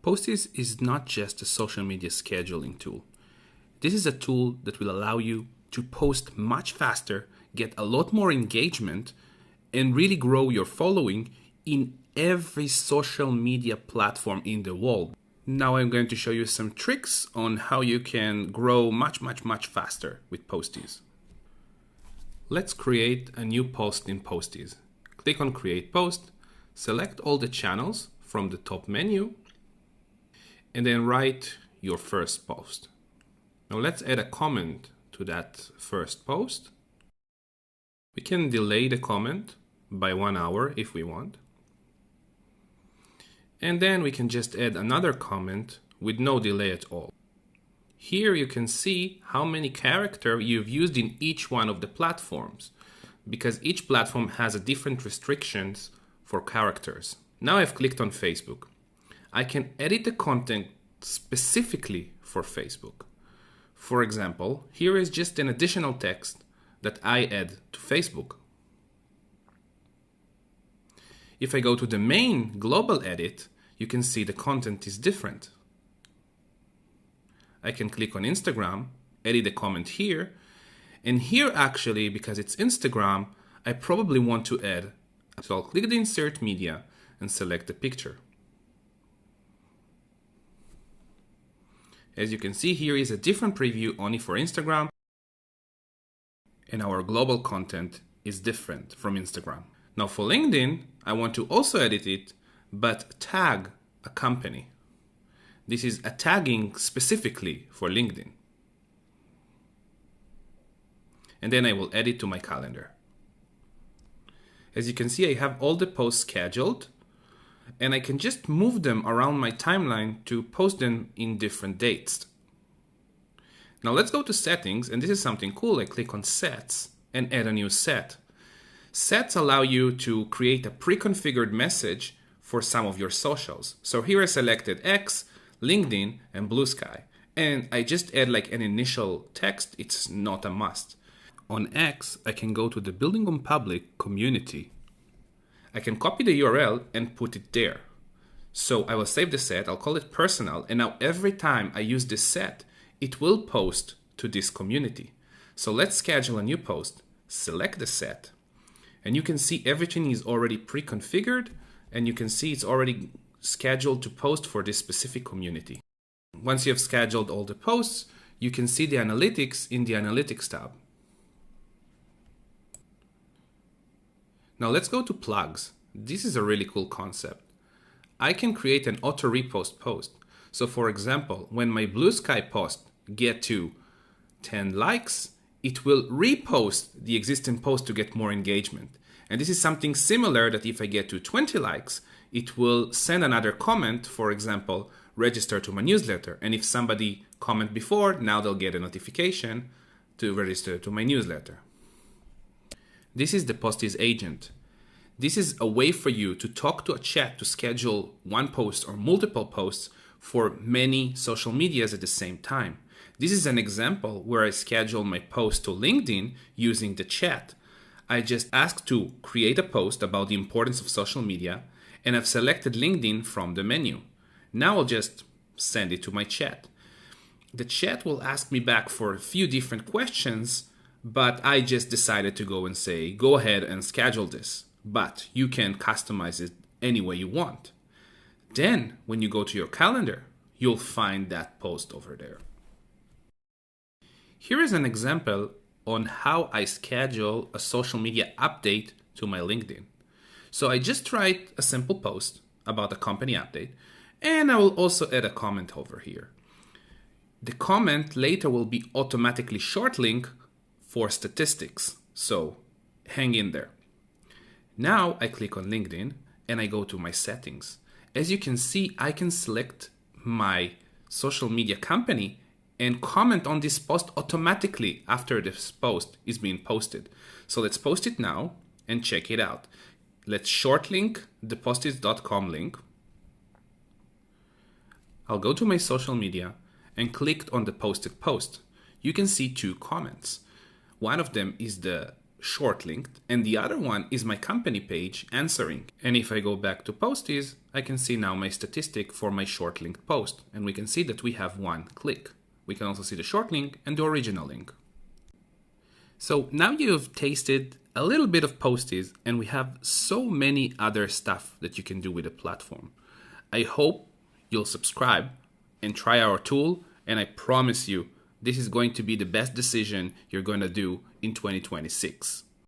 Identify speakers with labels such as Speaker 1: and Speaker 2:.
Speaker 1: Posties is not just a social media scheduling tool. This is a tool that will allow you to post much faster, get a lot more engagement, and really grow your following in every social media platform in the world. Now I'm going to show you some tricks on how you can grow much faster with Posties. Let's create a new post in Posties. Click on Create Post, select all the channels from the top menu, and then write your first post. Now let's add a comment to that first post. We can delay the comment by 1 hour if we want. And then we can just add another comment with no delay at all. Here you can see how many characters you've used in each one of the platforms, because each platform has a different restrictions for characters. Now I've clicked on Facebook. I can edit the content specifically for Facebook. For example, here is just an additional text that I add to Facebook. If I go to the main global edit, you can see the content is different. I can click on Instagram, edit the comment here, and here actually, because it's Instagram, I probably want to add. So I'll click the Insert Media and select the picture. As you can see, here is a different preview only for Instagram, and our global content is different from Instagram. Now for LinkedIn, I want to also edit it, but tag a company. This is a tagging specifically for LinkedIn. And then I will add it to my calendar. As you can see, I have all the posts scheduled, and I can just move them around my timeline to post them in different dates. Now let's go to settings, and this is something cool. I click on sets and add a new set. Sets allow you to create a pre-configured message for some of your socials. So here I selected X, LinkedIn, and Blue Sky. And I just add like an initial text. It's not a must. On X, I can go to the Building on Public community. I can copy the URL and put it there. So I will save the set, I'll call it personal, and now every time I use this set, it will post to this community. So let's schedule a new post, select the set, and you can see everything is already pre-configured, and you can see it's already scheduled to post for this specific community. Once you have scheduled all the posts, you can see the analytics in the Analytics tab. Now let's go to plugs. This is a really cool concept. I can create an auto repost post. So for example, when my Blue Sky post get to 10 likes, it will repost the existing post to get more engagement. And this is something similar that if I get to 20 likes, it will send another comment, for example, register to my newsletter. And if somebody comment before, now they'll get a notification to register to my newsletter. This is the Posties agent. This is a way for you to talk to a chat to schedule one post or multiple posts for many social medias at the same time. This is an example where I schedule my post to LinkedIn using the chat. I just asked to create a post about the importance of social media, and I've selected LinkedIn from the menu. Now I'll just send it to my chat. The chat will ask me back for a few different questions, but I just decided to go and say, go ahead and schedule this. But you can customize it any way you want. Then when you go to your calendar, you'll find that post over there. Here is an example on how I schedule a social media update to my LinkedIn. So I just write a simple post about a company update, and I will also add a comment over here. The comment later will be automatically short link for statistics, so hang in there. Now I click on LinkedIn and I go to my settings. As you can see, I can select my social media company and comment on this post automatically after this post is being posted. So let's post it now and check it out. Let's short link the posties.com link. I'll go to my social media and click on the posted post. You can see two comments. One of them is the short linked, and the other one is my company page answering. And if I go back to Posties, I can see now my statistic for my short linked post, and we can see that we have 1 click. We can also see the short link and the original link. So now you've tasted a little bit of Posties, and we have so many other stuff that you can do with the platform. I hope you'll subscribe and try our tool, and I promise you, this is going to be the best decision you're going to do in 2026.